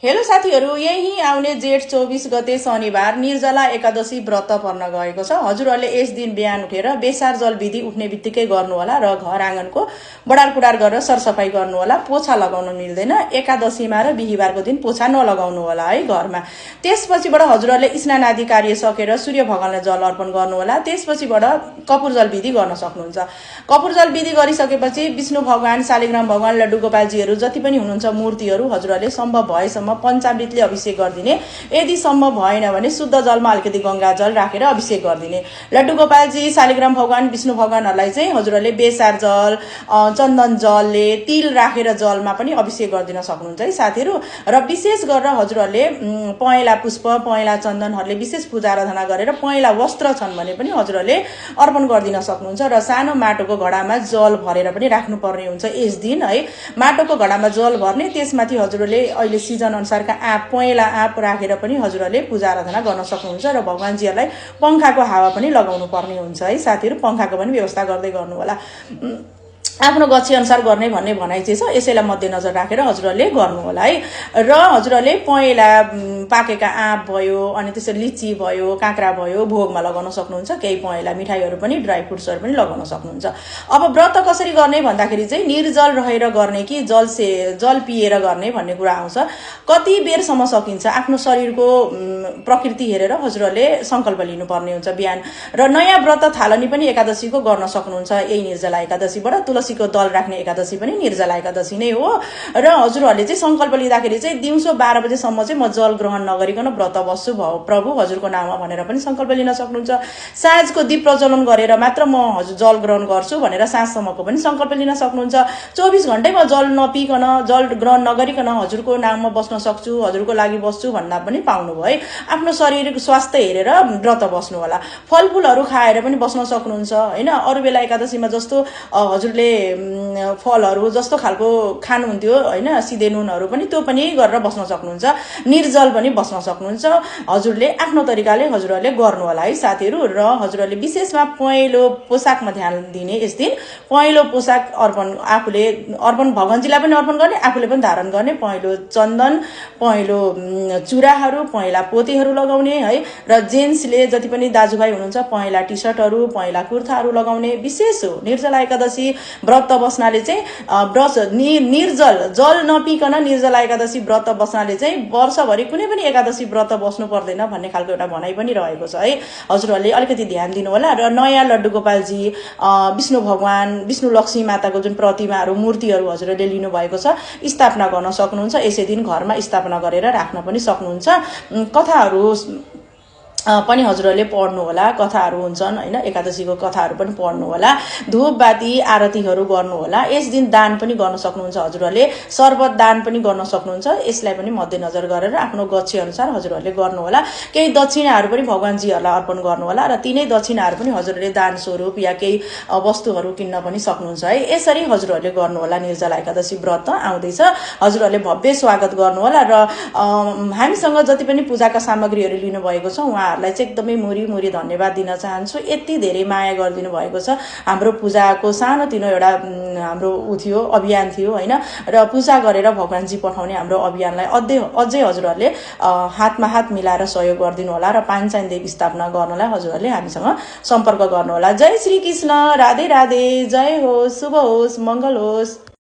Hello साथीहरू, यही आउने जेठ 24 गते शनिबार निर्जला एकादशी व्रत पर्न गएको छ। हजुरहरूले यस दिन बिहान उठेर बेसार जल विधि उठ्ने बित्तिकै गर्नु होला र घर आँगनको बडार कुडार गरेर सरसफाई गर्नु होला। पोछा लगाउन मिल्दैन। एकादशीमा र बिहीबारको दिन पोछा नलगाउनु होला है घरमा। त्यसपछिबाट हजुरहरूले स्नान आदि कार्य सकेर सूर्य भगवानलाई जल अर्पण गर्नु होला। त्यसपछिबाट कपुर जल विधि गर्न सक्नुहुन्छ। कपुर जल विधि गरिसकेपछि विष्णु भगवान, शालिग्राम भगवान, लड्डु गोपालजीहरू जति पनि हुनुहुन्छ मूर्तिहरू हजुरहरूले सम्भव भएसम्म पञ्चामृतले अभिषेक गरिदिने। यदि सम्भव भएन भने शुद्ध जलमा अलिकति गंगा जल राखेर अभिषेक गरिदिने। लड्डु गोपालजी, शालिग्राम भगवान, विष्णु भगवानहरूलाई चाहिँ हजुरहरूले बेसार जल, चन्दन जलले, तिल राखेर जलमा पनि अभिषेक गरिदिन सक्नुहुन्छ है साथीहरू। र विशेष गरेर हजुरहरूले पहेँला पुष्प, पहेँला चन्दनहरूले विशेष पूजा आराधना गरेर पहेँला वस्त्र छन् भने पनि हजुरहरूले अर्पण गरिदिन सक्नुहुन्छ। र सानो माटोको घडामा जल भरेर पनि राख्नुपर्ने हुन्छ यस दिन है। माटोको घडामा जल भर्ने, त्यसमाथि हजुरहरूले अहिले सिजन अनुसारका आँप, पहेँला आँप राखेर पनि हजुरहरूले पूजा आराधना गर्न सक्नुहुन्छ। र भगवानजीहरूलाई पंखाको हावा पनि लगाउनु पर्ने हुन्छ है साथीहरू। पंखाको पनि व्यवस्था गर्दै गर्नु होला। आफ्नो गच्छी अनुसार गर्ने भन्ने भनाइ चाहिँ छ। यसैलाई मध्यनजर राखेर हजुरहरूले गर्नु होला है। र हजुरहरूले पहेँला पाकेका आँप भयो, अनि त्यसरी लिची भयो, काँक्रा भयो, भोगमा लगाउन सक्नुहुन्छ। केही पहेँला मिठाईहरू पनि, ड्राई फ्रुट्सहरू पनि लगाउन सक्नुहुन्छ। अब व्रत कसरी गर्ने भन्दाखेरि चाहिँ निर्जल रहेर गर्ने कि जल पिएर गर्ने भन्ने कुरा आउँछ। कति बेरसम्म सकिन्छ आफ्नो शरीरको प्रकृति हेरेर हजुरहरूले संकल्प लिनुपर्ने हुन्छ बिहान। र नयाँ व्रत थालनी पनि एकादशीको गर्न सक्नुहुन्छ यही निर्जला एकादशीबाट। तुलसीको दल राख्ने एकादशी पनि निर्जला एकादशी नै हो। र हजुरहरूले चाहिँ संकल्प लिँदाखेरि चाहिँ दिउँसो 12 बजेसम्म चाहिँ म जल ग्रहण नगरिकन व्रत बस्छु प्रभु हजुरको नाममा भनेर पनि संकल्प लिन सक्नुहुन्छ। साँझको दीप प्रज्वलन गरेर मात्र म हजुर जल ग्रहण गर्छु भनेर साँझसम्मको पनि संकल्प लिन सक्नुहुन्छ। 24 घण्टैमा जल नपिकन, जल ग्रहण नगरिकन हजुरको नाममा बस्न सक्छु, हजुरको लागि बस्छु भन्दा पनि पाउनुभयो है। आफ्नो शरीरको स्वास्थ्य हेरेर व्रत बस्नु होला। फलफुलहरू खाएर पनि बस्न सक्नुहुन्छ हैन। अरू बेला एकादशीमा जस्तो हजुरले फलहरू जस्तो खालको खानुहुन्थ्यो हैन, सिधे नुनहरू पनि त्यो पनि गरेर बस्न सक्नुहुन्छ। निर्जल पनि बस्न सक्नुहुन्छ। हजुरले आफ्नो तरिकाले हजुरहरूले गर्नु होला है साथीहरू। र हजुरहरूले विशेषमा पहेँलो पोसाकमा ध्यान दिने यस दिन। पहेँलो पोसाक आफूले अर्पण भगवानजीलाई पनि अर्पण गर्ने, आफूले पनि धारण गर्ने। पहेँलो चन्दन, पहेँलो चुराहरू, पहेँला पोतेहरू लगाउने है। र जेन्ट्सले जति पनि दाजुभाइ हुनुहुन्छ पहेँला टी सर्टहरू, पहेँला कुर्ताहरू लगाउने विशेष हो। निर्जला एकादशी व्रत बस्नाले चाहिँ निर्जल जल नपिकन निर्जला एकादशी व्रत बस्नाले चाहिँ वर्षभरि कुनै पनि एकादशी व्रत बस्नु पर्दैन भन्ने खालको एउटा भनाइ पनि रहेको छ है। हजुरहरूले अलिकति ध्यान दिनु होला। र नयाँ लड्डु गोपालजी, विष्णु भगवान, विष्णु लक्ष्मी माताको जुन प्रतिमाहरू, मूर्तिहरू हजुरहरूले लिनुभएको छ स्थापना गर्न सक्नुहुन्छ। यसै दिन घरमा स्थापना गरेर राख्न पनि सक्नुहुन्छ। कथाहरू पनि हजुरहरूले पढ्नु होला। कथाहरू हुन्छन् हैन, एकादशीको कथाहरू पनि पढ्नु होला। धूपबाती आरतीहरू गर्नु होला। यस दिन दान पनि गर्न सक्नुहुन्छ हजुरहरूले। शरबत दान पनि गर्न सक्नुहुन्छ। यसलाई पनि मध्यनजर गरेर आफ्नो गच्छी अनुसार हजुरहरूले गर्नु होला। केही दक्षिणाहरू पनि भगवानजीहरूलाई अर्पण गर्नु होला। र तिनै दक्षिणाहरू पनि हजुरहरूले दान स्वरूप या केही वस्तुहरू किन्न पनि सक्नुहुन्छ है। यसरी हजुरहरूले गर्नु होला। निर्जला एकादशी व्रत आउँदैछ। हजुरहरूले भव्य स्वागत गर्नु होला। र हामीसँग जति पनि पूजाका सामग्रीहरू लिनुभएको छ उहाँहरूलाई चाहिँ एकदमै मुरी धन्यवाद दिन चाहन्छु। यति धेरै माया गरिदिनु भएको छ। हाम्रो पूजाको सानोतिनो एउटा हाम्रो थियो, अभियान थियो हैन। र पूजा गरेर भगवानजी पठाउने हाम्रो अभियानलाई अझै हजुरहरूले हातमा हात मिलाएर सहयोग गरिदिनु होला। र पाञ्चायन देवी स्थापना गर्नलाई हजुरहरूले हामीसँग सम्पर्क गर्नु होला। जय श्री कृष्ण, राधे राधे, जय होस्, शुभ होस्, मङ्गल होस्।